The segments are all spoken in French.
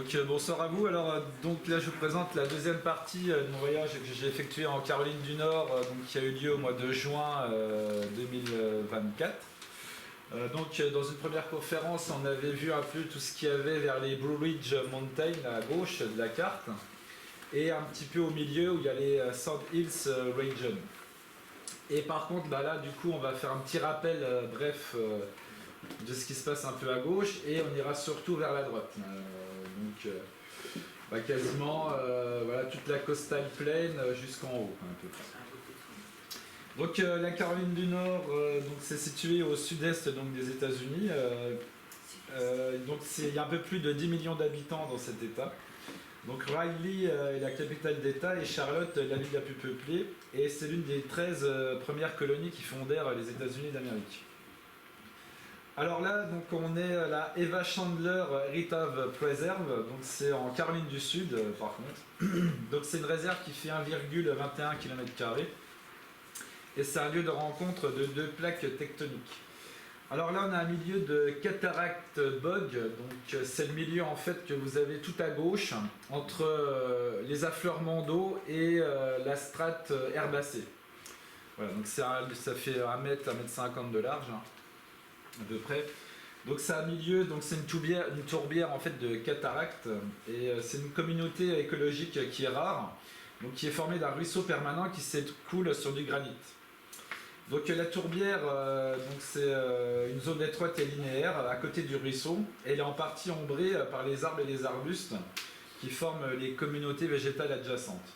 Donc bonsoir à vous. Alors donc là je vous présente la deuxième partie de mon voyage que j'ai effectué en Caroline du Nord, donc qui a eu lieu au mois de juin 2024. Dans une première conférence, on avait vu un peu tout ce qu'il y avait vers les Blue Ridge Mountains à gauche de la carte, et un petit peu au milieu où il y a les Sand Hills Region. Et par contre, là du coup, on va faire un petit rappel bref de ce qui se passe un peu à gauche, et on ira surtout vers la droite. Quasiment voilà, toute la coastal plain jusqu'en haut un peu. Donc la Caroline du Nord, c'est situé au sud-est des États-Unis. Il y a un peu plus de 10 millions d'habitants dans cet État. Donc Riley est la capitale d'État et Charlotte la ville la plus peuplée. Et c'est l'une des 13 premières colonies qui fondèrent les États-Unis d'Amérique. Alors là, donc on est à la Eva Chandler Heritage Preserve, donc c'est en Caroline du Sud par contre. Donc c'est une réserve qui fait 1,21 km². Et c'est un lieu de rencontre de deux plaques tectoniques. Alors là, on a un milieu de Cataract Bog, donc c'est le milieu en fait que vous avez tout à gauche entre les affleurements d'eau et la strate herbacée. Voilà, donc ça fait 1 mètre, 1,50 m de large, à peu près. Donc c'est un milieu, donc c'est une tourbière en fait de cataracte, et c'est une communauté écologique qui est rare, donc qui est formée d'un ruisseau permanent qui s'écoule sur du granit. Donc la tourbière, c'est une zone étroite et linéaire à côté du ruisseau. Elle est en partie ombrée par les arbres et les arbustes qui forment les communautés végétales adjacentes.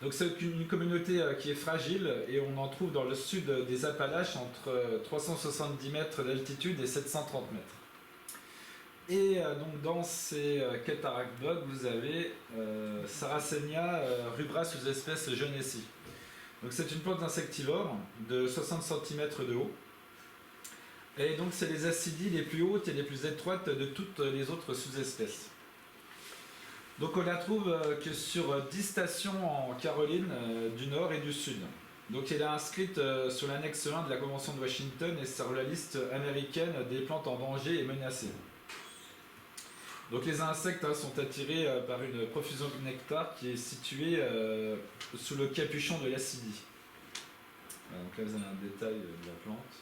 Donc c'est une communauté qui est fragile, et on en trouve dans le sud des Appalaches entre 370 mètres d'altitude et 730 mètres. Et donc dans ces Cataract Bog, vous avez Sarracenia rubra sous-espèce Genesi. Donc c'est une plante insectivore de 60 cm de haut. Et donc c'est les acidies les plus hautes et les plus étroites de toutes les autres sous-espèces. Donc on la trouve que sur 10 stations en Caroline du Nord et du Sud. Donc elle est inscrite sur l'annexe 1 de la Convention de Washington et sur la liste américaine des plantes en danger et menacées. Donc les insectes sont attirés par une profusion de nectar qui est située sous le capuchon de l'acidie. Donc là vous avez un détail de la plante.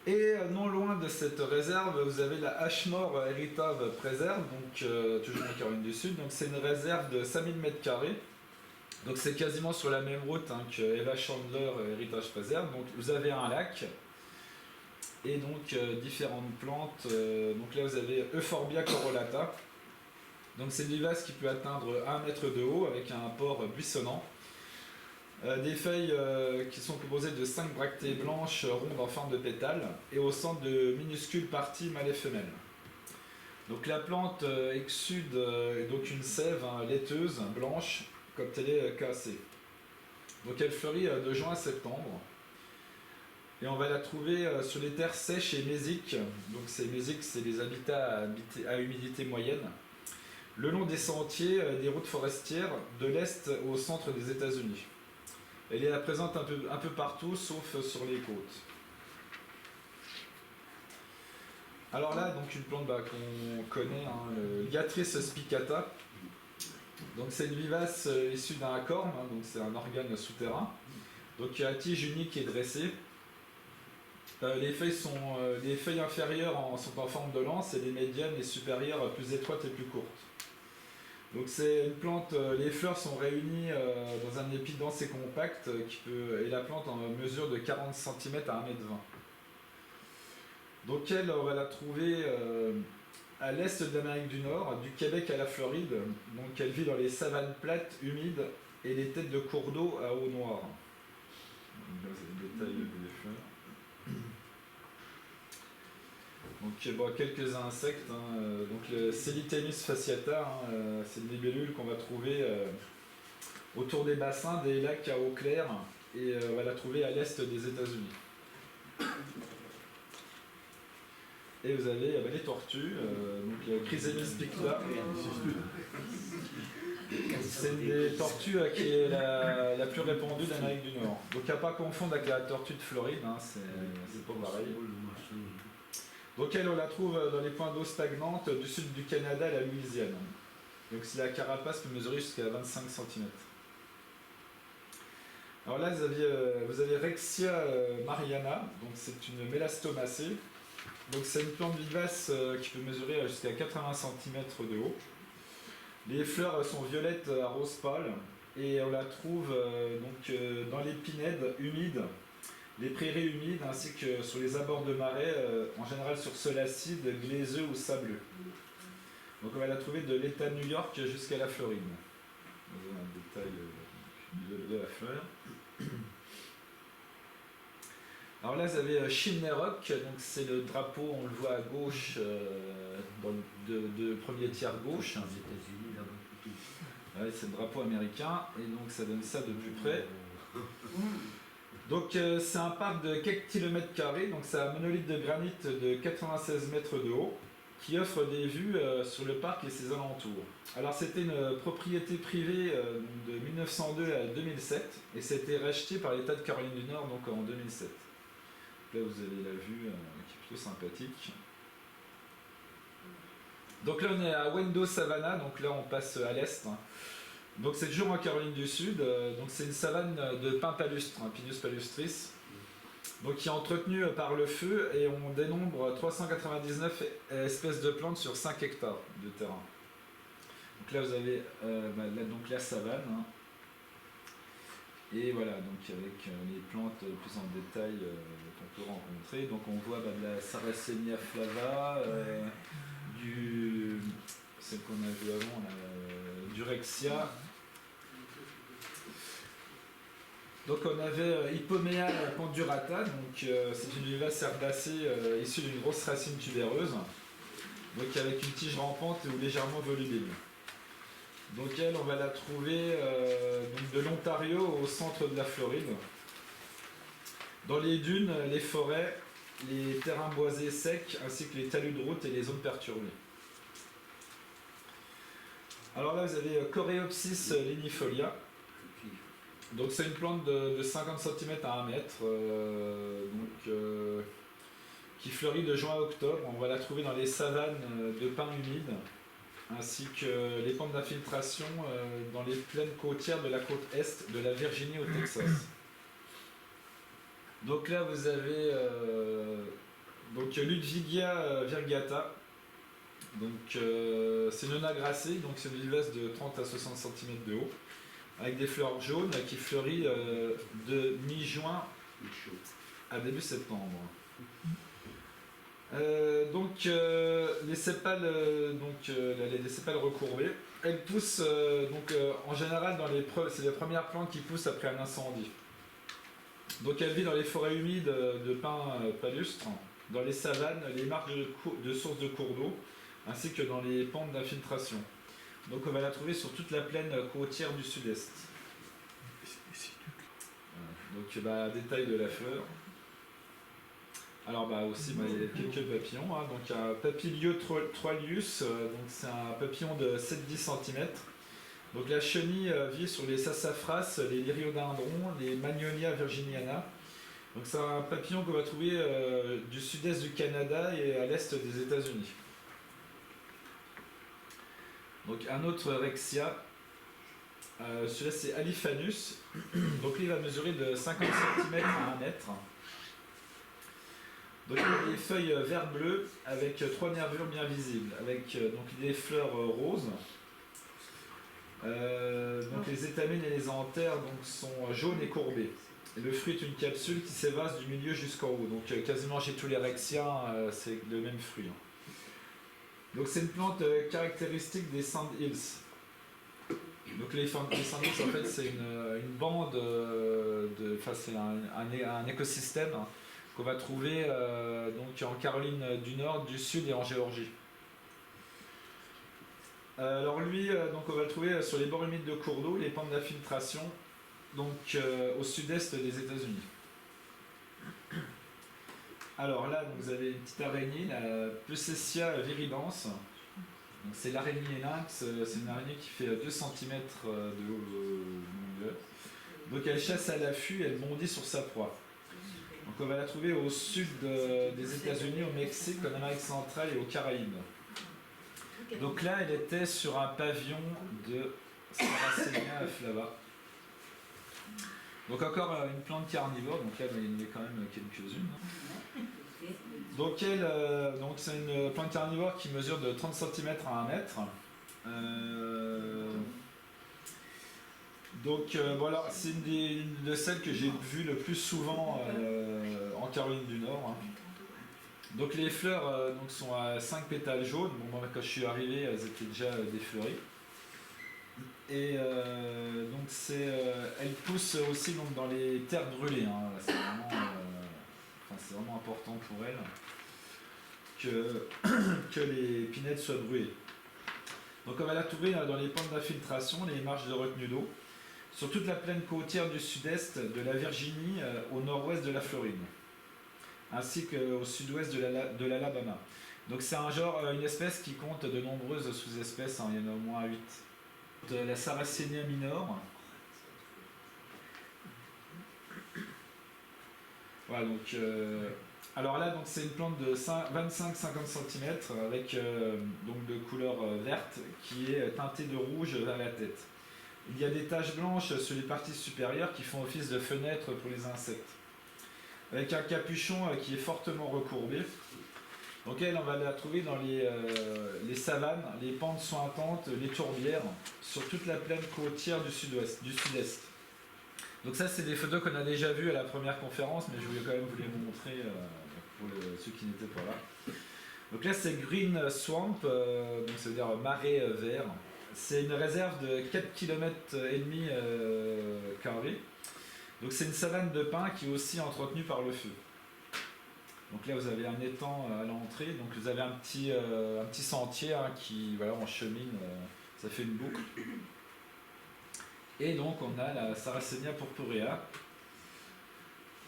Et non loin de cette réserve, vous avez la Ashmore Heritage Preserve, donc toujours en Caroline du Sud. Donc c'est une réserve de 5000 m². Donc c'est quasiment sur la même route que Eva Chandler Heritage Preserve. Donc vous avez un lac. Et donc différentes plantes. Donc là vous avez Euphorbia corolata. Donc c'est une vivace qui peut atteindre 1 mètre de haut avec un port buissonnant. Des feuilles qui sont composées de 5 bractées blanches rondes en forme de pétales, et au centre de minuscules parties mâles et femelles. Donc la plante exsude donc une sève laiteuse blanche quand elle est cassée. Donc elle fleurit de juin à septembre. Et on va la trouver sur les terres sèches et mésiques. Donc ces mésiques, c'est les habitats à humidité moyenne, le long des sentiers des routes forestières de l'est au centre des États-Unis. Elle est présente un peu partout, sauf sur les côtes. Alors là, donc une plante qu'on connaît, le Liatris spicata. Donc c'est une vivace issue d'un corme, donc c'est un organe souterrain, donc qui a tige unique et dressée. Les feuilles inférieures sont en forme de lance, et les médianes et supérieures plus étroites et plus courtes. Donc c'est une plante, les fleurs sont réunies dans un épi dense et compact, et la plante en mesure de 40 cm à 1,20 m. Donc on va la trouver à l'est de l'Amérique du Nord, du Québec à la Floride. Donc elle vit dans les savanes plates, humides, et les têtes de cours d'eau à eau noire. Donc là vous avez le détail des fleurs. Donc quelques insectes, donc le Celitenus fasciata, c'est une libellule qu'on va trouver autour des bassins, des lacs à eau claire, et on va la trouver à l'est des États-Unis. Et vous avez les tortues, donc le Chrysalis picta. C'est une des tortues qui est la plus répandue d'Amérique du Nord. Donc à pas confondre avec la tortue de Floride, c'est pas pareil. Donc elle, on la trouve dans les points d'eau stagnantes du sud du Canada à la Louisiane. Donc si la carapace peut mesurer jusqu'à 25 cm. Alors là, vous avez Rexia mariana, donc c'est une mélastomacée. Donc c'est une plante vivace qui peut mesurer jusqu'à 80 cm de haut. Les fleurs sont violettes à rose pâle et on la trouve dans les pinèdes humides, les prairies humides ainsi que sur les abords de marais, en général sur sol acide, glaiseux ou sableux. Donc on va la trouver de l'État de New York jusqu'à la Floride. Vous avez un détail de la fleur. Alors là, vous avez Chimnerock, donc c'est le drapeau, on le voit à gauche, dans le premier tiers gauche. Aux États-Unis, là-bas. Ouais, c'est le drapeau américain, et donc ça donne ça de plus près. Donc c'est un parc de quelques kilomètres carrés, donc c'est un monolithe de granit de 96 mètres de haut, qui offre des vues sur le parc et ses alentours. Alors c'était une propriété privée de 1902 à 2007, et c'était racheté par l'État de Caroline du Nord donc en 2007. Là vous avez la vue qui est plutôt sympathique. Donc là on est à Wendo Savannah, donc là on passe à l'est. Donc c'est toujours en Caroline du Sud, donc c'est une savane de pins palustres, Pinus palustris, donc qui est entretenue par le feu, et on dénombre 399 espèces de plantes sur 5 hectares de terrain. Donc là vous avez donc la savane. Et voilà, donc avec les plantes plus en détail qu'on peut rencontrer. Donc on voit de la Sarracenia flava, celle qu'on a vu avant, du Rexia. Donc on avait Hippomea pendurata, donc c'est une vivace herbacée issue d'une grosse racine tubéreuse, donc avec une tige rampante ou légèrement volubile. Donc elle, on va la trouver donc de l'Ontario au centre de la Floride, dans les dunes, les forêts, les terrains boisés secs, ainsi que les talus de route et les zones perturbées. Alors là, vous avez Coreopsis linifolia. Donc c'est une plante de 50 cm à 1 mètre, qui fleurit de juin à octobre. On va la trouver dans les savanes de pins humides, ainsi que les pentes d'infiltration dans les plaines côtières de la côte est de la Virginie au Texas. Donc là vous avez Ludwigia virgata, donc c'est une nonacracée, donc c'est une vivace de 30 à 60 cm de haut, avec des fleurs jaunes qui fleurit de mi-juin à début septembre. Les sépales, les sépales recourbés, elles poussent en général c'est les premières plantes qui poussent après un incendie. Donc elle vit dans les forêts humides de pins palustres, dans les savanes, les marges de sources de cours d'eau, ainsi que dans les pentes d'infiltration. Donc on va la trouver sur toute la plaine côtière du sud-est. Voilà. Donc détail de la fleur. Alors aussi il y a quelques papillons, donc un Papilio troilius, donc c'est un papillon de 7-10 cm. Donc la chenille vit sur les sassafras, les lyriodendrons, les Magnolia virginiana. Donc c'est un papillon qu'on va trouver du sud-est du Canada et à l'est des États-Unis. Donc un autre Rexia, celui-là c'est Aliphanus, donc lui il va mesurer de 50 cm à 1 mètre. Donc il a des feuilles vert-bleu avec 3 nervures bien visibles, avec des fleurs roses. Donc les étamines et les anthères sont jaunes et courbés. Et le fruit est une capsule qui s'évase du milieu jusqu'en haut. Donc quasiment chez tous les Rexiens, c'est le même fruit. Donc c'est une plante caractéristique des Sand Hills. Donc les Sand Hills en fait c'est une bande, c'est un écosystème qu'on va trouver en Caroline du Nord, du Sud et en Géorgie. Alors lui, on va le trouver sur les bords humides de cours d'eau, les pentes d'infiltration, au sud-est des États-Unis. Alors là, vous avez une petite araignée, la Peucetia viridans. C'est l'araignée lynx, c'est une araignée qui fait 2 cm de longueur. Donc elle chasse à l'affût, elle bondit sur sa proie. Donc on va la trouver au sud des États-Unis, au Mexique, en Amérique centrale et aux Caraïbes. Donc là, elle était sur un pavillon de Sarracenia flava. Donc encore une plante carnivore, donc là il y en a quand même quelques-unes. Donc c'est une plante carnivore qui mesure de 30 cm à 1 mètre. Voilà, c'est une de celles que j'ai vues le plus souvent en Caroline du Nord. Hein. Donc les fleurs sont à 5 pétales jaunes. Bon, moi, quand je suis arrivé, elles étaient déjà défleuries. Et elle pousse aussi donc, dans les terres brûlées. Hein. C'est vraiment important pour elle que les pinettes soient brûlées. Donc on va la trouver dans les pentes d'infiltration, les marges de retenue d'eau, sur toute la plaine côtière du sud-est de la Virginie au nord-ouest de la Floride, ainsi qu'au sud-ouest de l'Alabama. Donc c'est une espèce qui compte de nombreuses sous-espèces, hein. Il y en a au moins 8. De la Sarracenia minor. Voilà, donc, alors là, c'est une plante de 25-50 cm avec donc de couleur verte qui est teintée de rouge vers la tête. Il y a des taches blanches sur les parties supérieures qui font office de fenêtres pour les insectes. Avec un capuchon qui est fortement recourbé. Donc on va la trouver dans les savanes, les pentes sointantes, les tourbières, sur toute la plaine côtière du sud-est. Donc ça, c'est des photos qu'on a déjà vues à la première conférence, mais je voulais quand même vous les montrer pour ceux qui n'étaient pas là. Donc là, c'est Green Swamp, donc ça veut dire marais vert. C'est une réserve de 4,5 km carrés. Donc c'est une savane de pins qui est aussi entretenue par le feu. Donc là, vous avez un étang à l'entrée, donc vous avez un petit sentier qui, voilà, on chemine, ça fait une boucle. Et donc on a la Sarracenia purpurea.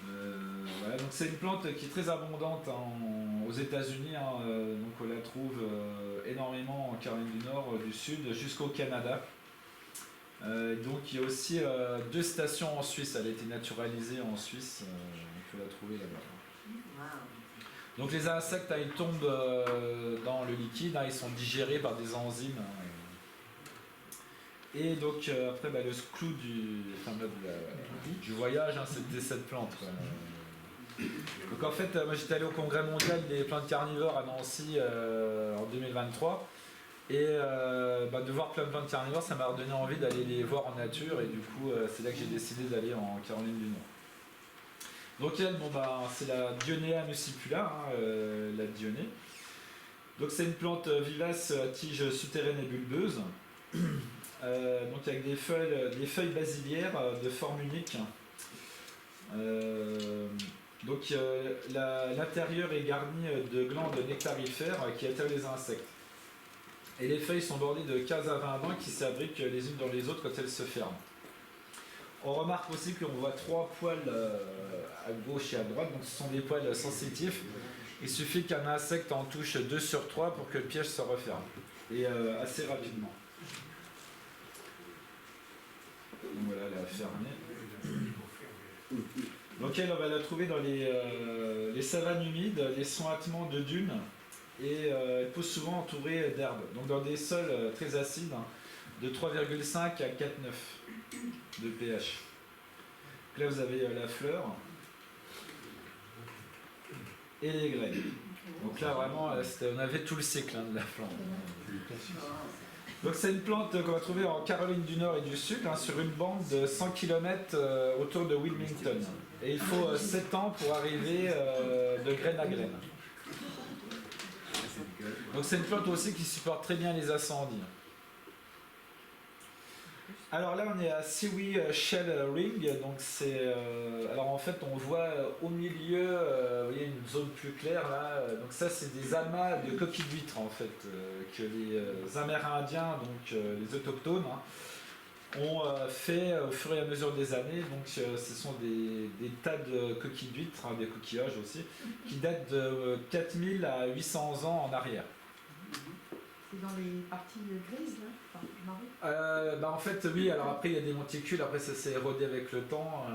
Voilà, donc c'est une plante qui est très abondante aux États-Unis. Donc on la trouve énormément en Caroline du Nord, du Sud, jusqu'au Canada. Donc il y a aussi 2 stations en Suisse. Elle a été naturalisée en Suisse. On peut la trouver là-bas. Donc les insectes, ils tombent dans le liquide, ils sont digérés par des enzymes. Et donc après, le clou du voyage, c'était cette plante. Donc en fait, moi j'étais allé au congrès mondial des plantes carnivores à Nancy en 2023. Et de voir plein de plantes carnivores, ça m'a redonné envie d'aller les voir en nature. Et du coup, c'est là que j'ai décidé d'aller en Caroline du Nord. Donc elle, c'est la Dionea muscipula, la Dionée. Donc c'est une plante vivace à tige souterraine et bulbeuse. Donc avec des feuilles basilières de forme unique. Donc l'intérieur est garni de glandes nectarifères qui attirent les insectes. Et les feuilles sont bordées de 15 à 20 dents qui s'abriquent les unes dans les autres quand elles se ferment. On remarque aussi qu'on voit 3 poils à gauche et à droite, donc ce sont des poils sensitifs. Il suffit qu'un insecte en touche 2 sur 3 pour que le piège se referme, et assez rapidement. Donc voilà, elle est fermée. Donc on va la trouver dans les savanes humides, les sointements de dunes, et elle pousse souvent entourée d'herbes, donc dans des sols très acides, de 3,5 à 4,9 de pH. Donc là vous avez la fleur et les graines. Donc là vraiment on avait tout le cycle de la plante. Donc c'est une plante qu'on va trouver en Caroline du Nord et du Sud, sur une bande de 100 km autour de Wilmington. Et il faut 7 ans pour arriver de graine à graine. Donc c'est une plante aussi qui supporte très bien les incendies. Alors là on est à Sewee Shell Ring, donc alors en fait on voit au milieu, vous voyez une zone plus claire là, donc ça c'est des amas de coquilles d'huîtres en fait, que les Amérindiens, donc les autochtones, ont fait au fur et à mesure des années, donc ce sont des tas de coquilles d'huîtres, des coquillages aussi, qui datent de 4000 à 800 ans en arrière. C'est dans les parties grises, là, enfin, marron. En fait, oui, alors après il y a des monticules, après ça s'est érodé avec le temps,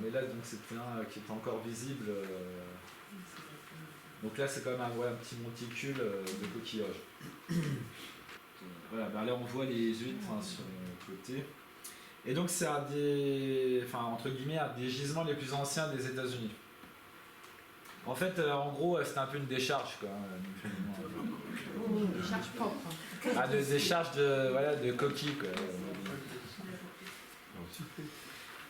mais là donc c'était un qui était encore visible. Donc là c'est quand même un petit monticule de coquillage. Voilà, là on voit les huîtres sur le côté. Et donc c'est un des, entre guillemets, un des gisements les plus anciens des États-Unis. En fait, en gros, c'était un peu une décharge, quoi. Une décharge propre. Ah, de décharge de coquilles, quoi.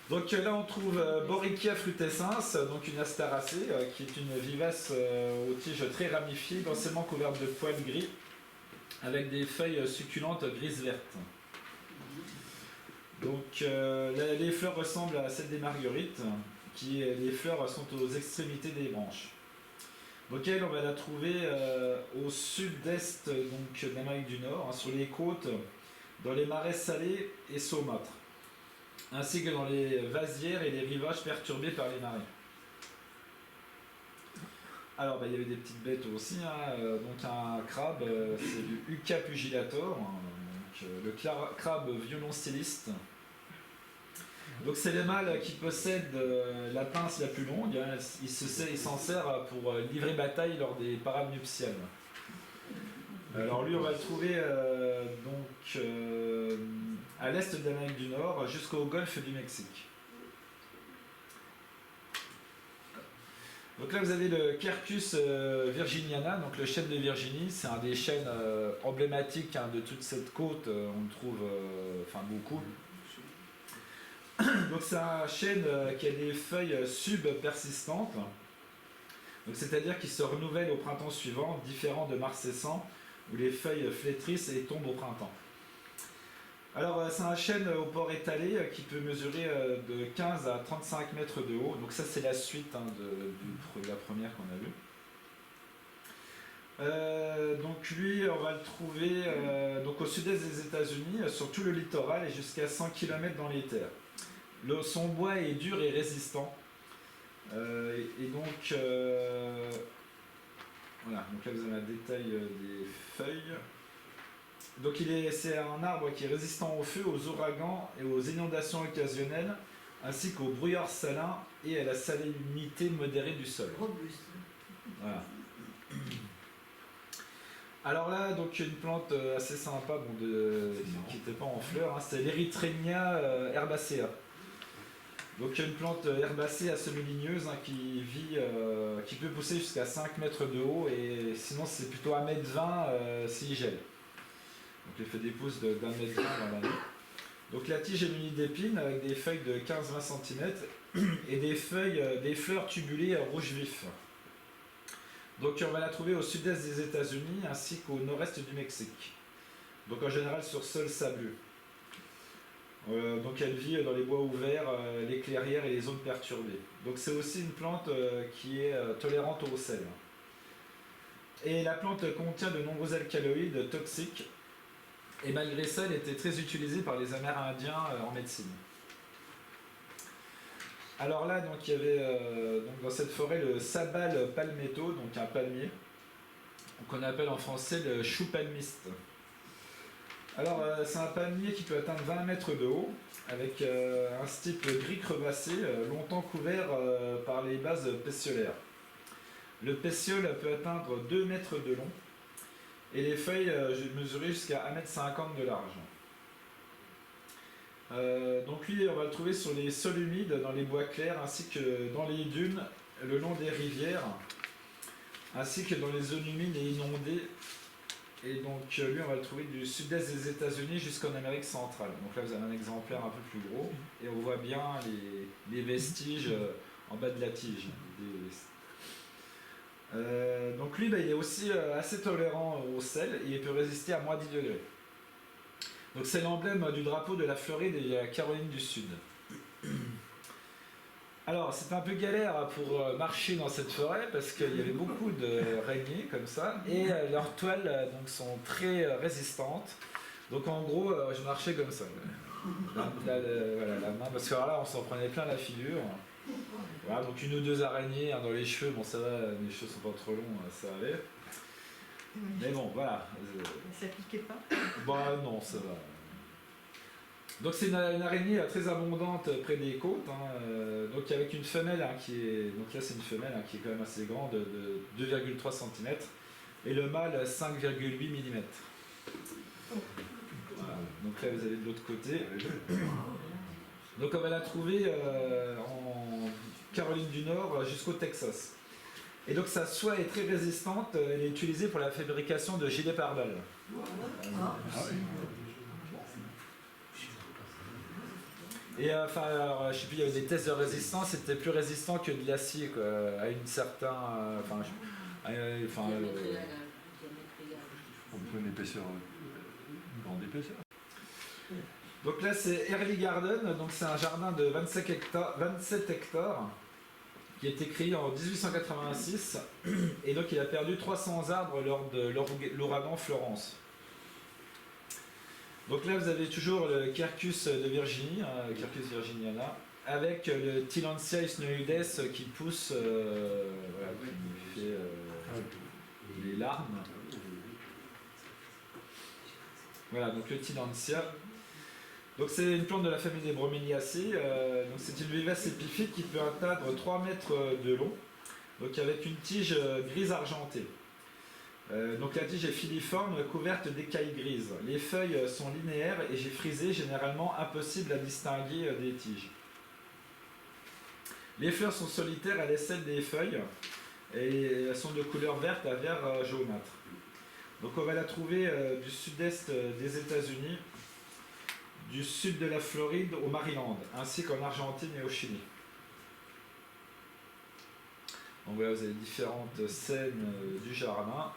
Donc là, on trouve Borichia frutescens, donc une astéracée, qui est une vivace aux tiges très ramifiées, densément couverte de poils gris, avec des feuilles succulentes grises-vertes. Donc les fleurs ressemblent à celles des marguerites, les fleurs sont aux extrémités des branches. Donc elle, on va la trouver au sud-est de l'Amérique du Nord, sur les côtes, dans les marais salés et saumâtres, ainsi que dans les vasières et les rivages perturbés par les marées. Alors il y avait des petites bêtes aussi, donc un crabe, c'est du Uca pugilator, le crabe violoncelliste. Donc c'est le mâle qui possède la pince la plus longue, il s'en sert pour livrer bataille lors des parades nuptiales. Alors lui on va le trouver à l'est de l'Amérique du Nord jusqu'au golfe du Mexique. Donc là vous avez le Quercus virginiana, donc le chêne de Virginie, c'est un des chênes emblématiques de toute cette côte, on le trouve beaucoup. Donc c'est un chêne qui a des feuilles subpersistantes, c'est-à-dire qu'il se renouvelle au printemps suivant, différent de marcescent où les feuilles flétrissent et tombent au printemps. Alors c'est un chêne au port étalé qui peut mesurer de 15 à 35 mètres de haut, donc ça c'est la suite de la première qu'on a vue. Donc lui on va le trouver au sud-est des États-Unis, sur tout le littoral et jusqu'à 100 km dans les terres. Son bois est dur et résistant. Voilà, donc là vous avez un détail des feuilles. Donc c'est un arbre qui est résistant au feu, aux ouragans et aux inondations occasionnelles, ainsi qu'aux brouillards salins et à la salinité modérée du sol. Robuste. Voilà. Alors là, donc une plante assez sympa, qui n'était pas en fleurs, c'est l'Erythrenia herbacea. Donc une plante herbacée à semi-ligneuse qui peut pousser jusqu'à 5 mètres de haut, et sinon c'est plutôt 1,20 m s'il gèle. Donc elle fait des pousses d'1,20 m dans l'année. Donc la tige est munie d'épines avec des feuilles de 15-20 cm et des fleurs tubulées rouge vif. Donc on va la trouver au sud-est des États-Unis ainsi qu'au nord-est du Mexique. Donc en général sur sol sableux. Donc elle vit dans les bois ouverts, les clairières et les zones perturbées. Donc c'est aussi une plante qui est tolérante au sel. Et la plante contient de nombreux alcaloïdes toxiques, et malgré ça elle était très utilisée par les Amérindiens en médecine. Alors là donc il y avait dans cette forêt le sabal palmetto, donc un palmier, qu'on appelle en français le chou palmiste. Alors c'est un palmier qui peut atteindre 20 mètres de haut, avec un stipe gris crevassé, longtemps couvert par les bases pétiolaires. Le pétiole peut atteindre 2 mètres de long, et les feuilles mesurent jusqu'à 1,50 m de large. Donc lui, on va le trouver sur les sols humides, dans les bois clairs, ainsi que dans les dunes, le long des rivières, ainsi que dans les zones humides et inondées. Et donc lui, on va le trouver du sud-est des États-Unis jusqu'en Amérique centrale. Donc là, vous avez un exemplaire un peu plus gros, et on voit bien les vestiges en bas de la tige. Donc lui, il est aussi assez tolérant au sel, et il peut résister à moins 10 degrés. Donc c'est l'emblème du drapeau de la Floride et de la Caroline du Sud. Alors c'est un peu galère pour marcher dans cette forêt parce qu'il y avait beaucoup d'araignées comme ça, et leurs toiles sont très résistantes. Donc en gros je marchais comme ça. Voilà, la main, parce que là on s'en prenait plein la figure. Voilà, donc 1 ou 2 araignées dans les cheveux, bon ça va, mes cheveux sont pas trop longs, ça allait. Mais bon, voilà. Ça piquait pas? Bah non, ça va. Donc c'est une araignée très abondante près des côtes, donc avec une femelle qui est, donc là c'est une femelle qui est quand même assez grande, de 2,3 cm, et le mâle 5,8 mm. Voilà. Donc là vous avez de l'autre côté. Donc on va la trouver en Caroline du Nord jusqu'au Texas. Et donc sa soie est très résistante, elle est utilisée pour la fabrication de gilets pare-balles. Et alors, je sais plus, il y avait des tests de résistance, c'était plus résistant que de l'acier, à une certaine. On peut une épaisseur, une grande épaisseur. Donc là c'est Early Garden, donc c'est un jardin de 27 hectares qui a été créé en 1886 et donc il a perdu 300 arbres lors de l'ouragan Florence. Donc là vous avez toujours le Quercus de Virginie, Quercus virginiana, avec le Tillandsia isnoides qui pousse, voilà, qui fait les larmes. Voilà, donc le Tillandsia. Donc c'est une plante de la famille des Bromeliaceae, donc c'est une vivace épiphyte qui peut atteindre 3 mètres de long, donc avec une tige grise argentée. Donc la tige est filiforme, couverte d'écailles grises. Les feuilles sont linéaires et frisées, généralement impossible à distinguer des tiges. Les fleurs sont solitaires à l'aisselle des feuilles et elles sont de couleur verte à vert jaunâtre. Donc on va la trouver du sud-est des États-Unis, du sud de la Floride au Maryland, ainsi qu'en Argentine et au Chili. Donc voilà, vous avez différentes scènes du jardin.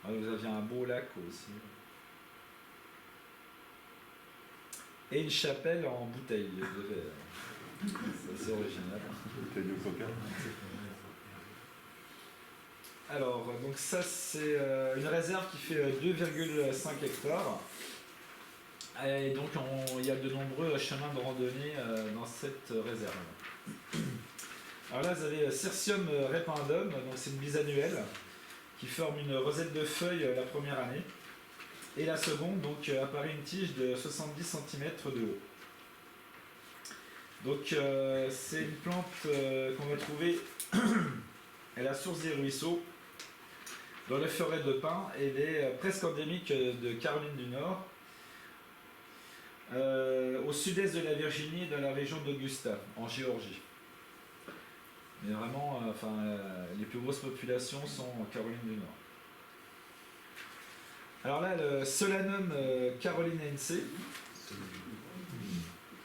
Alors, vous aviez un beau lac aussi. Et une chapelle en bouteille de verre. C'est assez original. Bouteille de coca. Alors, donc ça c'est une réserve qui fait 2,5 hectares. Et donc il y a de nombreux chemins de randonnée dans cette réserve. Alors là vous avez Cirsium rependum, donc c'est une bisannuelle qui forme une rosette de feuilles la première année. Et la seconde donc apparaît une tige de 70 cm de haut. Donc c'est une plante qu'on va trouver à la source des ruisseaux, dans les forêts de pins. Elle est presque endémique de Caroline du Nord, au sud-est de la Virginie et dans la région d'Augusta, en Géorgie. Mais vraiment, les plus grosses populations sont en Caroline du Nord. Alors là, le Solanum carolinense,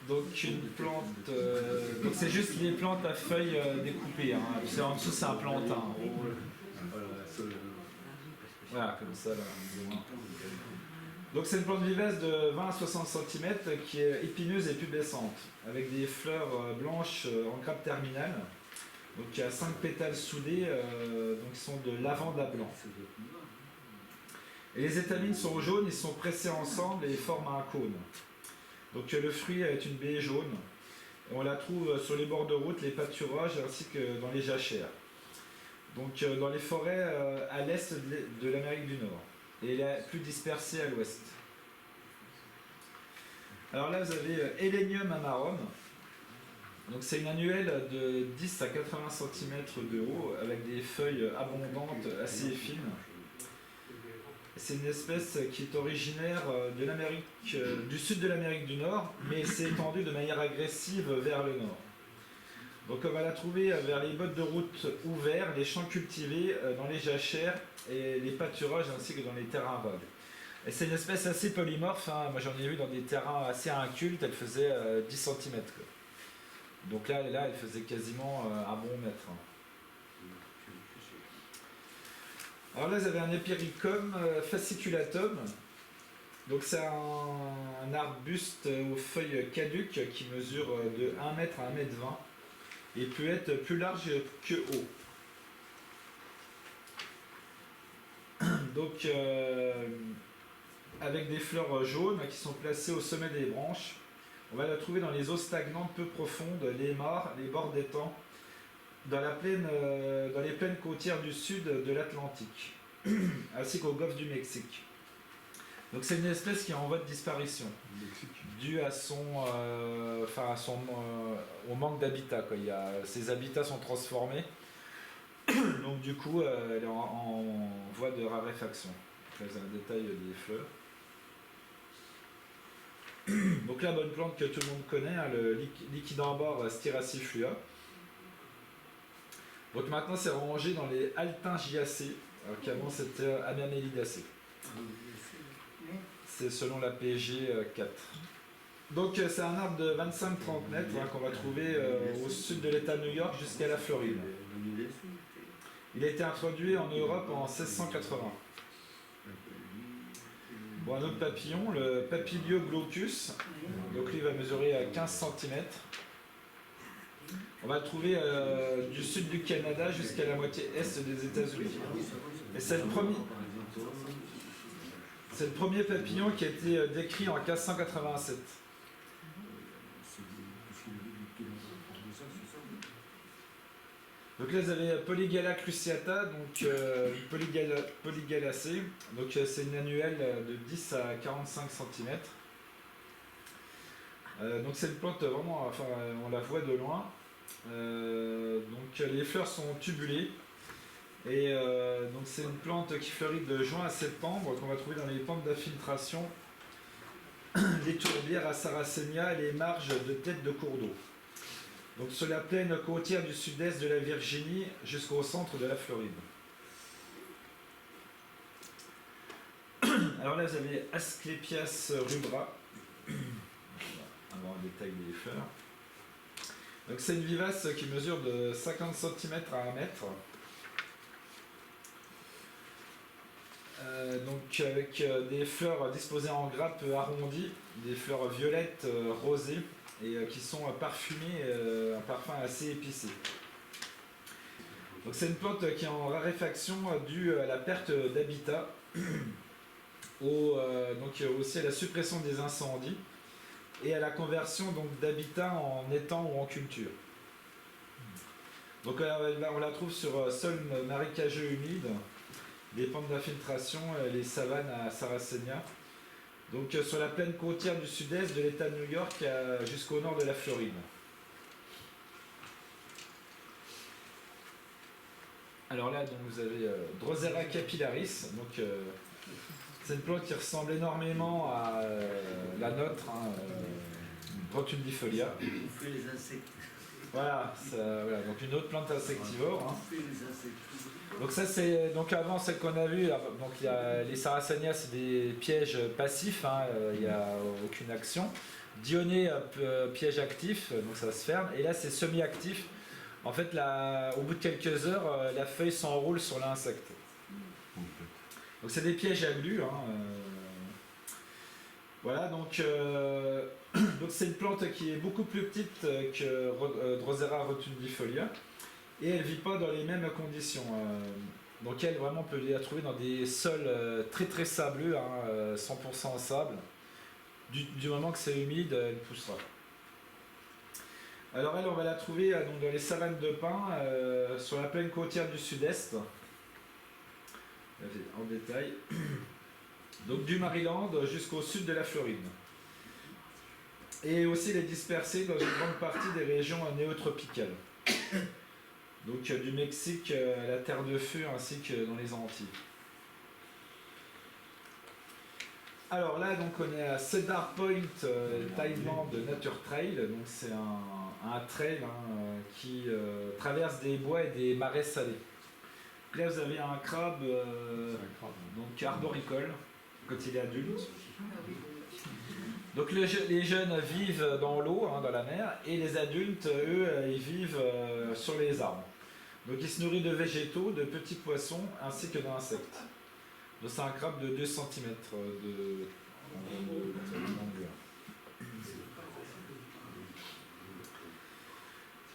donc une plante, donc c'est juste les plantes à feuilles découpées, en dessous c'est un plantain. Voilà, comme ça là. Donc c'est une plante vivace de 20 à 60 cm qui est épineuse et pubescente, avec des fleurs blanches en grappe terminale. Donc il y a 5 pétales soudés, donc qui sont de lavande à blanc. Et les étamines sont jaunes, ils sont pressés ensemble et forment un cône. Donc le fruit est une baie jaune. Et on la trouve sur les bords de route, les pâturages ainsi que dans les jachères. Donc dans les forêts à l'est de l'Amérique du Nord. Et elle est plus dispersée à l'ouest. Alors là vous avez Helenium amarum. Donc c'est une annuelle de 10 à 80 cm de haut avec des feuilles abondantes assez fines. C'est une espèce qui est originaire du sud de l'Amérique du Nord, mais s'est étendue de manière agressive vers le nord. Donc on va la trouver vers les bords de route ouverts, les champs cultivés, dans les jachères et les pâturages ainsi que dans les terrains vagues. Et c'est une espèce assez polymorphe, moi j'en ai vu dans des terrains assez incultes, elle faisait 10 cm. Donc là, elle faisait quasiment un bon mètre. Alors là, vous avez un Epiricum fasciculatum. Donc c'est un arbuste aux feuilles caduques qui mesure de 1 mètre à 1 mètre 20 et peut être plus large que haut. Donc avec des fleurs jaunes qui sont placées au sommet des branches. On va la trouver dans les eaux stagnantes peu profondes, les mares, les bords d'étangs, dans les plaines côtières du sud de l'Atlantique, ainsi qu'au golfe du Mexique. Donc c'est une espèce qui est en voie de disparition, due à au manque d'habitat. Ses habitats sont transformés, donc du coup elle est en voie de raréfaction. Là, c'est un détail des fleurs. Donc la bonne plante que tout le monde connaît, hein, le liquidambore styraciflua. Donc maintenant c'est rangé dans les altingiacées, alors qu'avant c'était Amiamélidacées. C'est selon la PG 4. Donc c'est un arbre de 25-30 mètres hein, qu'on va trouver au sud de l'État de New York jusqu'à la Floride. Il a été introduit en Europe en 1680. Bon, un autre papillon, le Papilioglocus, donc lui il va mesurer à 15 cm. On va le trouver du sud du Canada jusqu'à la moitié est des États-Unis. Et c'est le premier papillon qui a été décrit en 1587. Donc là vous avez Polygala cruciata, donc polygalacée, donc c'est une annuelle de 10 à 45 cm. Donc c'est une plante vraiment, enfin on la voit de loin. Donc les fleurs sont tubulées et donc c'est une plante qui fleurit de juin à septembre qu'on va trouver dans les pentes d'infiltration, les tourbières à Sarracenia et les marges de tête de cours d'eau. Donc sur la plaine côtière du sud-est de la Virginie jusqu'au centre de la Floride. Alors là vous avez Asclepias rubra. On va voir le détail des fleurs. Donc c'est une vivace qui mesure de 50 cm à 1 mètre. Donc avec des fleurs disposées en grappes arrondies, des fleurs violettes rosées et qui sont parfumées, un parfum assez épicé. Donc c'est une plante qui est en raréfaction due à la perte d'habitat, donc aussi à la suppression des incendies et à la conversion d'habitat en étang ou en culture. Donc on la trouve sur sol marécageux humide, des pentes d'infiltration, les savanes à Sarracenia. Donc sur la plaine côtière du sud-est de l'État de New York jusqu'au nord de la Floride. Alors là, donc, vous avez Drosera capillaris. Donc c'est une plante qui ressemble énormément à la nôtre, Rotundifolia. On fait les insectes. Voilà, donc une autre plante insectivore. On fait les insectes. Donc ça c'est donc avant celle qu'on a vue, donc il y a les Sarracenia, c'est des pièges passifs, il n'y a aucune action. Dionée, piège actif, donc ça se ferme. Et là c'est semi-actif. En fait au bout de quelques heures, la feuille s'enroule sur l'insecte. Donc c'est des pièges à glu. Voilà, donc c'est une plante qui est beaucoup plus petite que Drosera rotundifolia. Et elle ne vit pas dans les mêmes conditions. Donc elle, vraiment, on peut la trouver dans des sols très très sableux, 100% sable. Du moment que c'est humide, elle poussera. Alors elle, on va la trouver donc, dans les savanes de pin, sur la plaine côtière du sud-est. En détail. Donc du Maryland jusqu'au sud de la Floride. Et aussi elle est dispersée dans une grande partie des régions néotropicales. Donc du Mexique à la Terre de Feu ainsi que dans les Antilles. Alors là donc on est à Cedar Point, Thailand Nature Trail. Donc c'est un trail qui traverse des bois et des marais salés. Donc là vous avez un crabe, donc arboricole quand il est adulte. Donc les jeunes vivent dans l'eau, dans la mer, et les adultes, eux, ils vivent sur les arbres. Donc il se nourrit de végétaux, de petits poissons, ainsi que d'insectes. Donc c'est un crabe de 2 cm de longueur.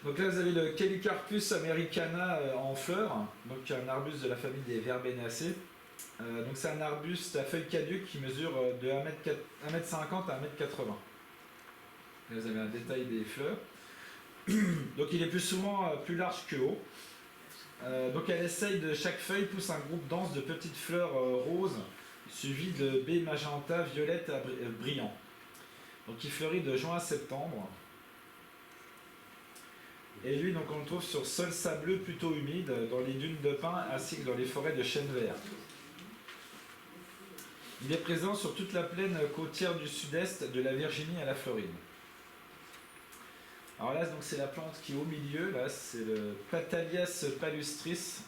Donc là vous avez le Chelicarpus americana en fleurs, donc un arbuste de la famille des Verbenacées. Donc c'est un arbuste à feuilles caduques qui mesure de 1m50 à 1m80. Là vous avez un détail des fleurs. Donc il est plus souvent plus large que haut. Donc elle essaye de chaque feuille pousse un groupe dense de petites fleurs roses suivies de baies magenta, violettes brillants. Donc il fleurit de juin à septembre. Et lui, donc, on le trouve sur sol sableux plutôt humide, dans les dunes de pin ainsi que dans les forêts de chênes verts. Il est présent sur toute la plaine côtière du sud-est de la Virginie à la Floride. Alors là, donc, c'est la plante qui est au milieu, là, c'est le Patalias palustris.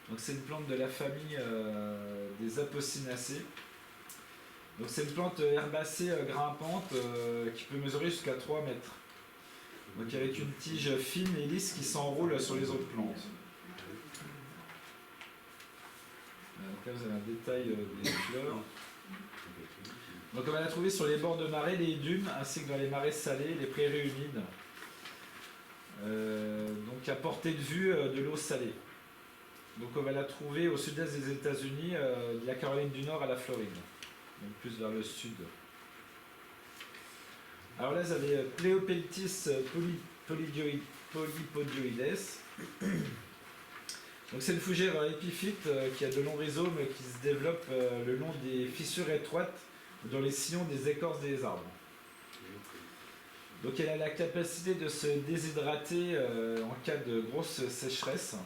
Donc c'est une plante de la famille des Apocinacées. Donc c'est une plante herbacée grimpante qui peut mesurer jusqu'à 3 mètres. Donc avec une tige fine et lisse qui s'enroule sur les autres plantes. Donc là vous avez un détail des fleurs. Donc on va la trouver sur les bords de marais, les dunes, ainsi que dans les marais salés, les prairies humides. Donc à portée de vue de l'eau salée. Donc on va la trouver au sud-est des États-Unis, de la Caroline du Nord à la Floride. Donc plus vers le sud. Alors là, vous avez Pleopeltis polypodioides. Donc c'est une fougère épiphyte qui a de longs rhizomes qui se développent le long des fissures étroites dans les sillons des écorces des arbres. Donc elle a la capacité de se déshydrater en cas de grosse sécheresse.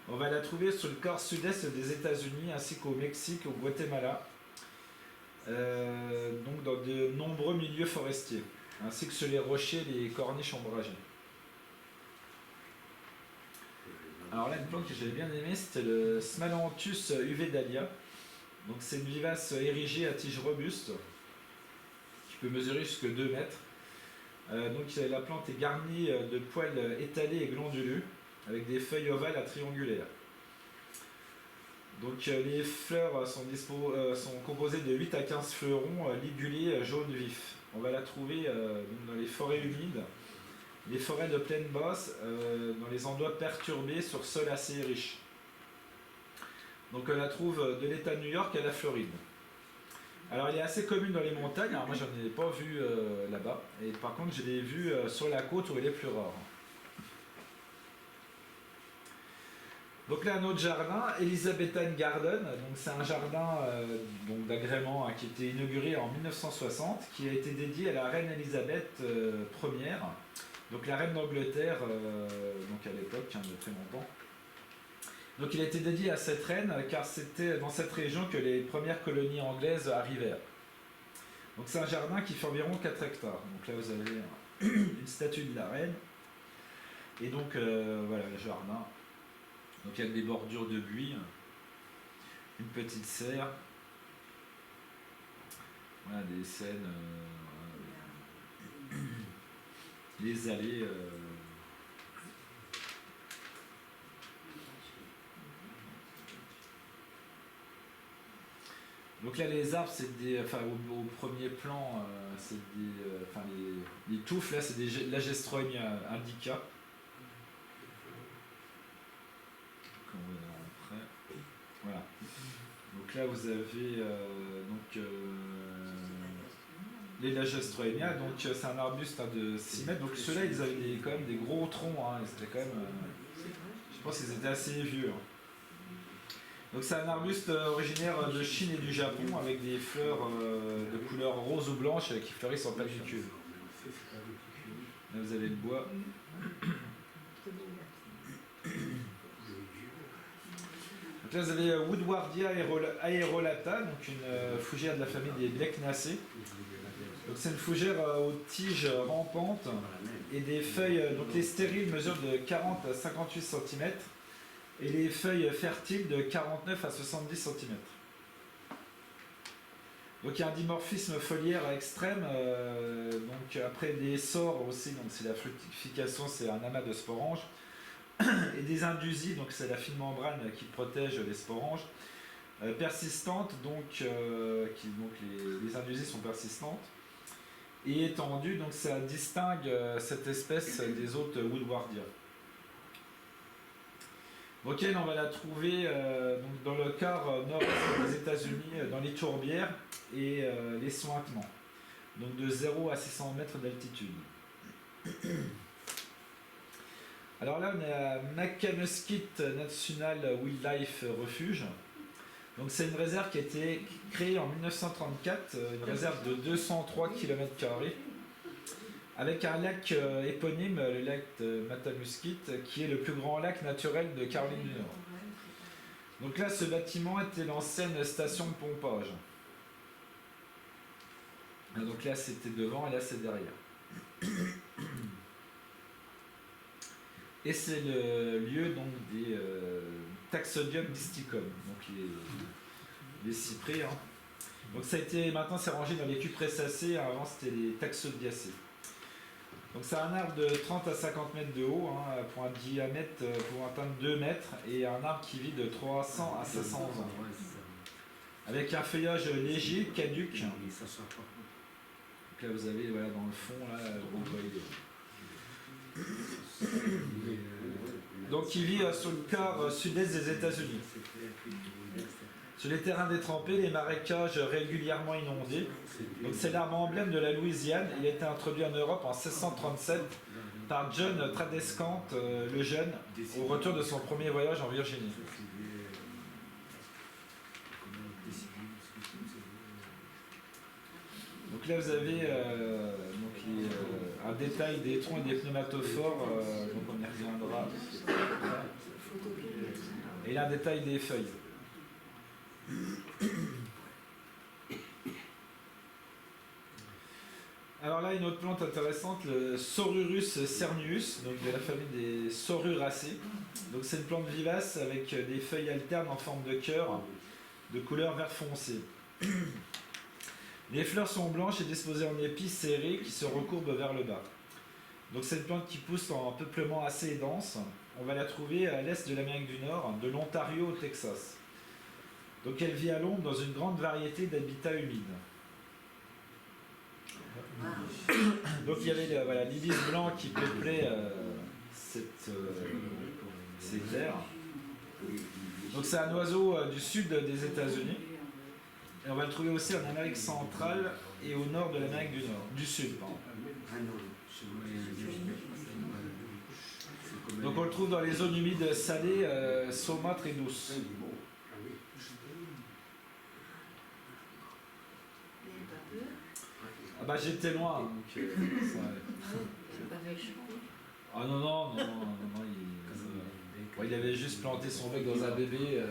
On va la trouver sur le corps sud-est des États-Unis ainsi qu'au Mexique, au Guatemala. Donc dans de nombreux milieux forestiers, ainsi que sur les rochers et les corniches ombragées. Alors là, une plante que j'avais bien aimée, c'était le Smalanthus uvedalia. Donc c'est une vivace érigée à tige robuste, qui peut mesurer jusqu'à 2 mètres. Donc la plante est garnie de poils étalés et glanduleux, avec des feuilles ovales à triangulaires. Donc les fleurs sont composées de 8 à 15 fleurons ligulés jaune vif. On va la trouver dans les forêts humides, les forêts de plaine basse, dans les endroits perturbés sur sol assez riche. Donc on la trouve de l'État de New York à la Floride. Alors elle est assez commune dans les montagnes, alors moi j'en ai pas vu là-bas, et par contre je l'ai vue sur la côte où elle est plus rare. Donc là, un autre jardin, Elizabethan Garden. Donc c'est un jardin d'agrément qui a été inauguré en 1960, qui a été dédié à la reine Elisabeth Ier, donc la reine d'Angleterre, donc à l'époque, de très longtemps. Donc il a été dédié à cette reine car c'était dans cette région que les premières colonies anglaises arrivèrent. Donc c'est un jardin qui fait environ 4 hectares. Donc là vous avez une statue de la reine. Et donc voilà le jardin. Donc il y a des bordures de buis, une petite serre, voilà, des scènes, les allées. Donc là les arbres c'est des, enfin au premier plan c'est des, enfin les touffes là c'est de la Gestreunia indica. Après. Voilà. Donc là vous avez les Lagestroenia, donc c'est un arbuste de 6 mètres. Donc ceux-là ils avaient quand même des gros troncs, ils étaient quand même, je pense qu'ils étaient assez vieux. Donc c'est un arbuste originaire de Chine et du Japon avec des fleurs de couleur rose ou blanche qui fleurissent en paniculation. Là vous avez le bois. Donc là vous avez Woodwardia aerolata, donc une fougère de la famille des Biecnacées. Donc c'est une fougère aux tiges rampantes et des feuilles, donc les stériles mesurent de 40 à 58 cm et les feuilles fertiles de 49 à 70 cm. Donc il y a un dimorphisme foliaire extrême, donc après des sores aussi, donc c'est la fructification, c'est un amas de sporanges, et des indusies, donc c'est la fine membrane qui protège les sporanges, persistantes, donc les indusies sont persistantes, et étendues, donc ça distingue cette espèce des autres Woodwardia. Donc elle, on va la trouver donc dans le quart nord-est des États-Unis, dans les tourbières et les suintements, donc de 0 à 600 mètres d'altitude. Alors là, on est à Makanuskit National Wildlife Refuge. Donc c'est une réserve qui a été créée en 1934, une réserve de 203 km², avec un lac éponyme, le lac de Matanuskit, qui est le plus grand lac naturel de Caroline du Nord. Donc là, ce bâtiment était l'ancienne station de pompage. Donc là, c'était devant et là, c'est derrière. Et c'est le lieu donc des Taxodium disticum, donc les cyprès. Hein. Donc ça a été, maintenant c'est rangé dans les cupressacées, avant c'était les Taxodiacées. Donc c'est un arbre de 30 à 50 mètres de haut, hein, pour un diamètre pour atteindre 2 mètres, et un arbre qui vit de 300 à 500 ans. Avec un feuillage léger, caduc. Donc là vous avez voilà, dans le fond, là, vous voyez. Donc il vit sur le quart sud-est des États-Unis. Sur les terrains détrempés, les marécages régulièrement inondés. Donc c'est l'arbre emblème de la Louisiane. Il a été introduit en Europe en 1637 par John Tradescant le Jeune au retour de son premier voyage en Virginie. Donc là vous avez un détail des troncs et des pneumatophores, donc on y reviendra. Et là un détail des feuilles. Alors là une autre plante intéressante, le Sorurus cernuus, donc de la famille des Soruracées. Donc c'est une plante vivace avec des feuilles alternes en forme de cœur, de couleur vert foncé. Les fleurs sont blanches et disposées en épis serrés qui se recourbent vers le bas. Donc c'est une plante qui pousse en peuplement assez dense. On va la trouver à l'est de l'Amérique du Nord, de l'Ontario au Texas. Donc elle vit à l'ombre dans une grande variété d'habitats humides. Donc il y avait l'ibis blanc qui peuplait ces terres. Donc c'est un oiseau du sud des États-Unis. Et on va le trouver aussi en Amérique centrale et au nord de l'Amérique du Sud. Pardon. Donc on le trouve dans les zones humides salées, saumâtres et douces. Ah bah j'étais loin. Donc, ah non, il avait juste planté son bec dans un bébé.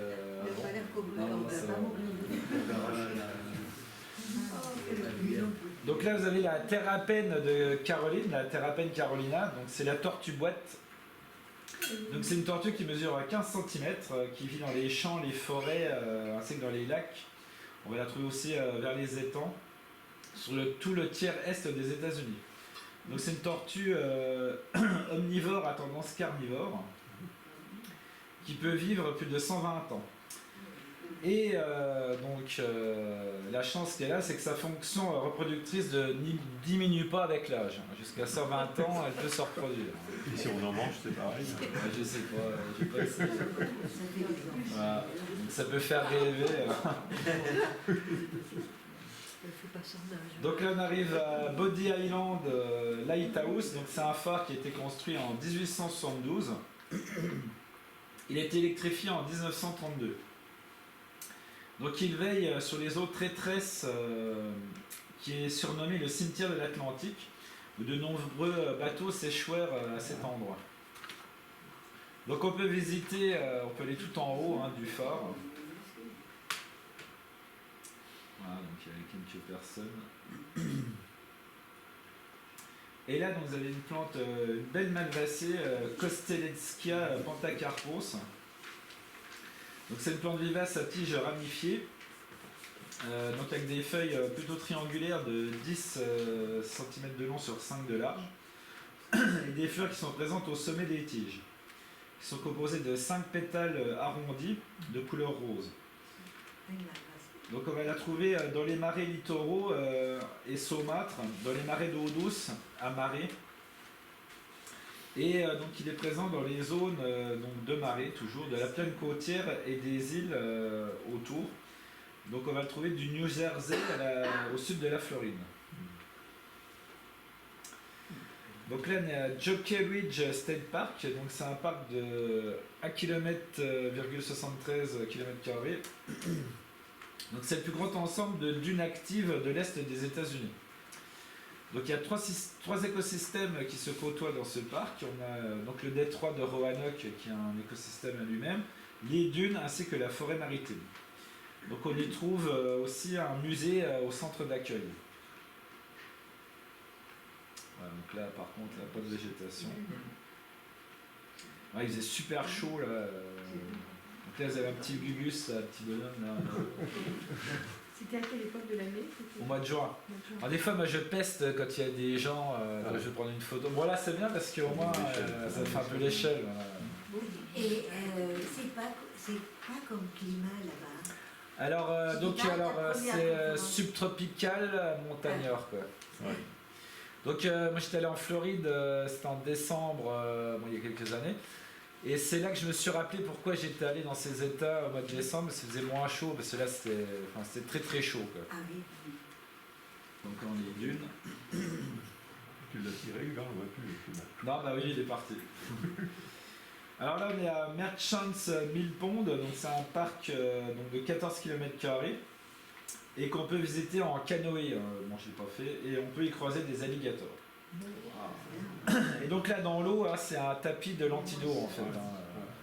Donc là vous avez la terrapène de Caroline, la terrapène carolina, donc c'est la tortue boîte. Donc c'est une tortue qui mesure 15 cm, qui vit dans les champs, les forêts, ainsi que dans les lacs. On va la trouver aussi vers les étangs, sur tout le tiers est des États-Unis. Donc c'est une tortue omnivore à tendance carnivore, qui peut vivre plus de 120 ans. Et la chance qu'elle a, c'est que sa fonction reproductrice ne diminue pas avec l'âge. Jusqu'à 120 ans, elle peut se reproduire. Et si on en mange, c'est pareil. Je sais pas, j'ai pas essayé. Voilà. Donc ça peut faire rêver. Donc là on arrive à Body Island Lighthouse. Donc c'est un phare qui a été construit en 1872. Il a été électrifié en 1932. Donc il veille sur les eaux traîtresses qui est surnommé le cimetière de l'Atlantique, où de nombreux bateaux s'échouèrent à cet endroit. Donc on peut visiter, on peut aller tout en haut du phare. Voilà, donc il y avait quelques personnes. Et là donc, vous avez une plante, une belle malvacée, Costelletskia pentacarpos. Donc c'est une plante vivace à tiges ramifiées, donc avec des feuilles plutôt triangulaires de 10 cm de long sur 5 de large, et des fleurs qui sont présentes au sommet des tiges, qui sont composées de 5 pétales arrondis de couleur rose. Donc on va la trouver dans les marais littoraux et saumâtres, dans les marais d'eau douce à marée. Et donc il est présent dans les zones donc de marée, toujours, de la plaine côtière et des îles autour. Donc on va le trouver du New Jersey au sud de la Floride. Donc là, on est à Jockey Ridge State Park. Donc c'est un parc de 1,73 km². Donc c'est le plus grand ensemble de dunes actives de l'Est des États-Unis. Donc il y a trois écosystèmes qui se côtoient dans ce parc. On a donc le détroit de Roanoke qui est un écosystème à lui-même, les dunes ainsi que la forêt maritime. Donc on y trouve aussi un musée au centre d'accueil. Voilà, donc là par contre là, pas de végétation. Ouais, il faisait super chaud là. Donc là vous avez un petit gugus, un petit bonhomme là. C'était à quelle époque de l'année? Au mois de juin. Alors des fois moi je peste quand il y a des gens, quand je vais prendre une photo. Bon là c'est bien parce qu'au moins ça fait un peu l'échelle. Voilà. Et c'est pas comme climat là-bas. Alors c'est subtropical montagnard quoi. Ouais. Donc moi j'étais allé en Floride, c'était en décembre, il y a quelques années. Et c'est là que je me suis rappelé pourquoi j'étais allé dans ces états au mois de décembre, parce qu'il faisait moins chaud, parce que là c'était très très chaud quoi. Ah oui. Donc on les dunes. Tu l'as tiré, là on ne voit plus. Non bah oui il est parti. Alors là on est à Merchants Mill Pond, donc c'est un parc donc de 14 km² et qu'on peut visiter en canoë, bon je l'ai pas fait, et on peut y croiser des alligators. Et donc là dans l'eau c'est un tapis de lentilles en fait.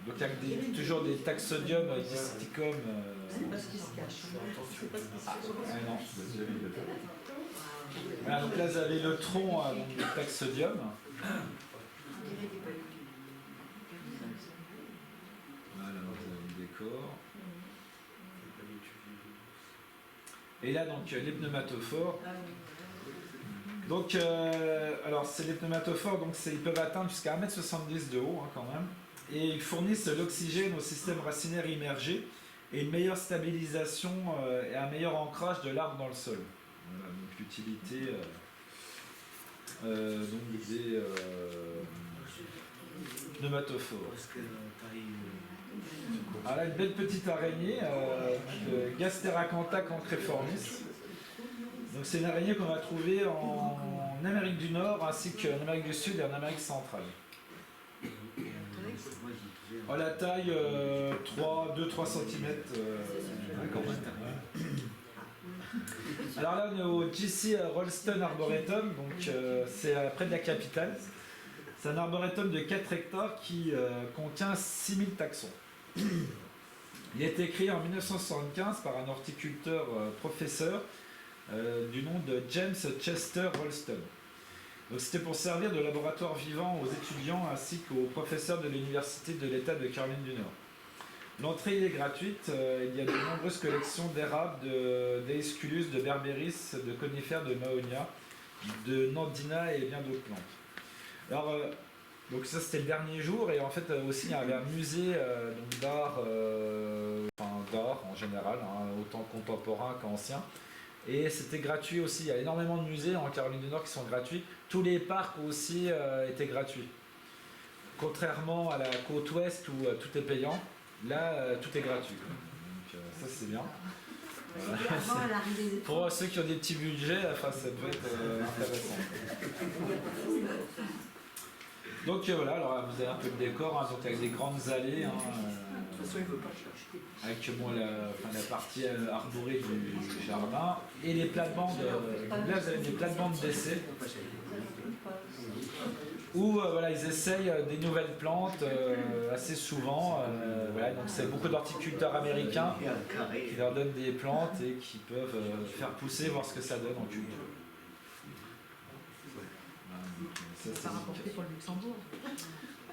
Donc il y a toujours des taxodium, des sticum. C'est pas ce qui se cache. C'est pas ce qui se cache. Non. Voilà, donc là vous avez le tronc donc, du taxodium. Voilà, donc vous avez le décor. Et là donc les pneumatophores. Donc, alors c'est les pneumatophores, donc ils peuvent atteindre jusqu'à 1,70 m de haut quand même, et ils fournissent l'oxygène au système racinaire immergé et une meilleure stabilisation et un meilleur ancrage de l'arbre dans le sol. Voilà, donc l'utilité donc des pneumatophores. Alors là, une belle petite araignée, Gasteracantha cancreformis. Donc c'est une araignée qu'on va trouver en Amérique du Nord ainsi qu'en Amérique du Sud et en Amérique centrale. Oh, la taille 2-3 cm. Alors là on est au J.C. Ralston Arboretum, donc c'est près de la capitale. C'est un arboretum de 4 hectares qui contient 6000 taxons. Il a été créé en 1975 par un horticulteur professeur du nom de James Chester Ralston. Donc c'était pour servir de laboratoire vivant aux étudiants ainsi qu'aux professeurs de l'université de l'État de Caroline du Nord. L'entrée est gratuite, il y a de nombreuses collections d'érables, d'Aesculus, de Berberis, de conifères, de Mahonia, de Nandina et bien d'autres plantes. Alors, donc ça c'était le dernier jour et en fait aussi il y avait un musée d'art en général, autant contemporain qu'ancien. Et c'était gratuit aussi, il y a énormément de musées en Caroline du Nord qui sont gratuits. Tous les parcs aussi étaient gratuits. Contrairement à la côte ouest où tout est payant, là tout est gratuit. Donc ça c'est bien. Pour ceux qui ont des petits budgets, ça devait être intéressant. Donc voilà, alors vous avez un peu de décor, donc avec des grandes allées. Avec la partie arborée du jardin et les plates-bandes. Là vous avez des plates-bandes d'essai où voilà, ils essayent des nouvelles plantes assez souvent. Voilà, donc c'est beaucoup d'horticulteurs américains qui leur donnent des plantes et qui peuvent faire pousser, voir ce que ça donne en culture. C'est pas rapporté pour le Luxembourg.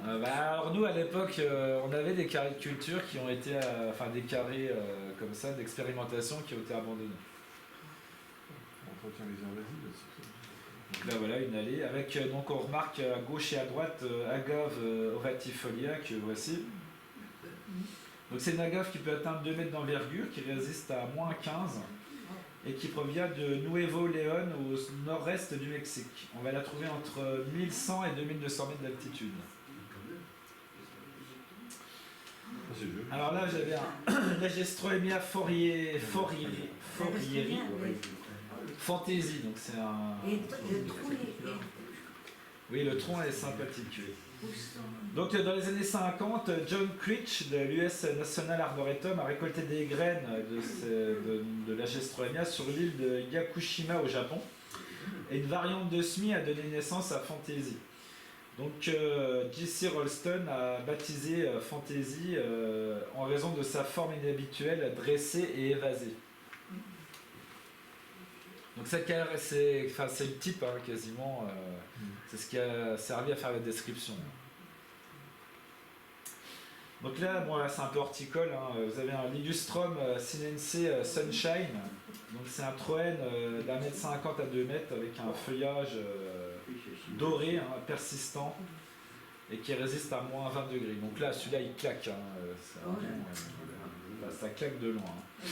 Alors nous à l'époque on avait des carrés de culture qui ont été des carrés comme ça d'expérimentation qui ont été abandonnés. On retient les invasives aussi. Donc là voilà une allée avec donc on remarque à gauche et à droite agave ovatifolia que voici. Donc c'est une agave qui peut atteindre 2 mètres d'envergure, qui résiste à moins 15 et qui provient de Nuevo León au nord-est du Mexique. On va la trouver entre 1100 et 2200 mètres d'altitude. Alors là j'avais un Lagestroemia forieri Fantasy, donc c'est un... Oui, le tronc est sympathique. Oui. Donc dans les années 50, John Creech de l'US National Arboretum a récolté des graines de la Gestrorania sur l'île de Yakushima au Japon. Et une variante de SMI a donné naissance à Fantasy. Donc J.C. Ralston a baptisé Fantasy en raison de sa forme inhabituelle, dressée et évasée. Donc c'est le type hein, quasiment, c'est ce qui a servi à faire la description. Donc là, bon, là c'est un peu horticole, hein. Vous avez un Ligustrum sinense Sunshine, donc c'est un troène d'1,50 m à 2 mètres avec un feuillage doré, hein, persistant, et qui résiste à moins 20 degrés. Donc là, celui-là il claque, hein. Ça claque de loin. Hein.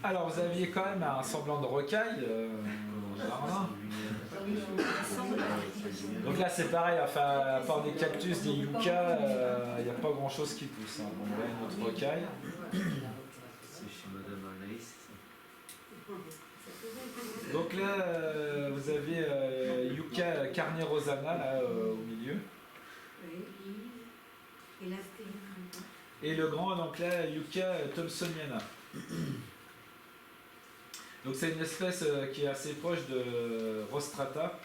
Alors vous aviez quand même un semblant de rocaille jardin. Donc là c'est pareil, enfin, à part des cactus, des yuccas, il n'y a pas grand chose qui pousse. Hein. Bon, là une autre rocaille. C'est chez Madame Anaïs. Donc là vous avez yucca carnerosana là, au milieu. Et là, c'était le grand. Et le grand, donc là, yucca thomsoniana. Donc c'est une espèce qui est assez proche de Rostrata.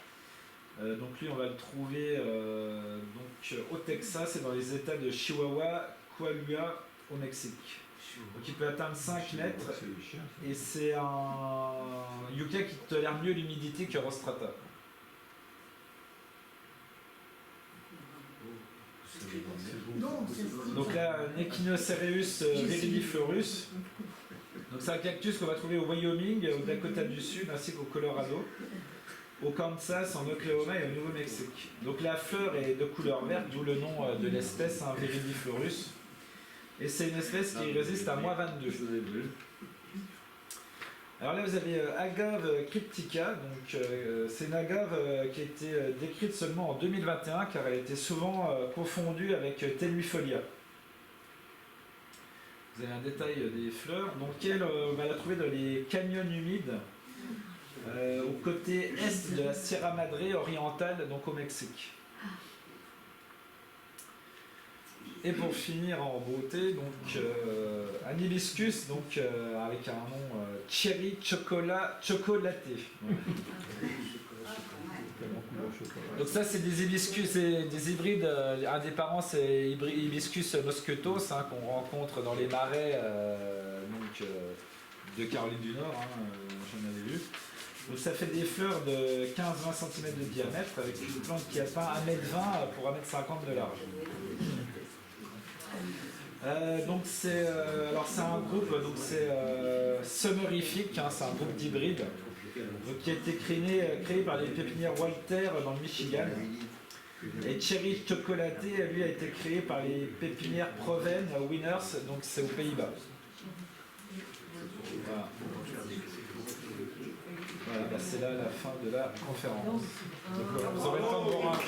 Donc lui on va le trouver donc, au Texas et dans les états de Chihuahua, Coahuila au Mexique. Donc il peut atteindre 5 mètres et c'est un yucca qui tolère mieux l'humidité que Rostrata. Non, c'est Donc là, Echinocereus viridiflorus. Donc c'est un cactus qu'on va trouver au Wyoming, au Dakota du Sud ainsi qu'au Colorado, au Kansas, en Oklahoma et au Nouveau-Mexique. Donc la fleur est de couleur verte, d'où le nom de l'espèce, hein, viridiflorus. Et c'est une espèce qui résiste à moins 22. Alors là vous avez Agave cryptica, donc c'est une agave qui a été décrite seulement en 2021 car elle était souvent confondue avec Telluifolia. Vous avez un détail des fleurs, donc elle, on va la trouver dans les canyons humides au côté est de la Sierra Madre orientale, donc au Mexique. Et pour finir en beauté, donc un hibiscus, donc avec un nom Cherry Chocolaté. Donc ça c'est des hibiscus, c'est des hybrides. Un des parents c'est hibiscus mosquetos hein, qu'on rencontre dans les marais de Caroline du Nord. Hein, j'en avais vu. Donc ça fait des fleurs de 15-20 cm de diamètre avec une plante qui atteint 1,20 m pour 1,50 m de large. Donc c'est un groupe, donc c'est Summerifique, hein, c'est un groupe d'hybrides qui a été créé par les pépinières Walter dans le Michigan. Et Cherry Chocolaté, lui, a été créé par les pépinières Proven Winners, donc c'est aux Pays-Bas. Voilà. Voilà, bah c'est là la fin de la conférence. Donc, vous aurez le temps de voir un peu.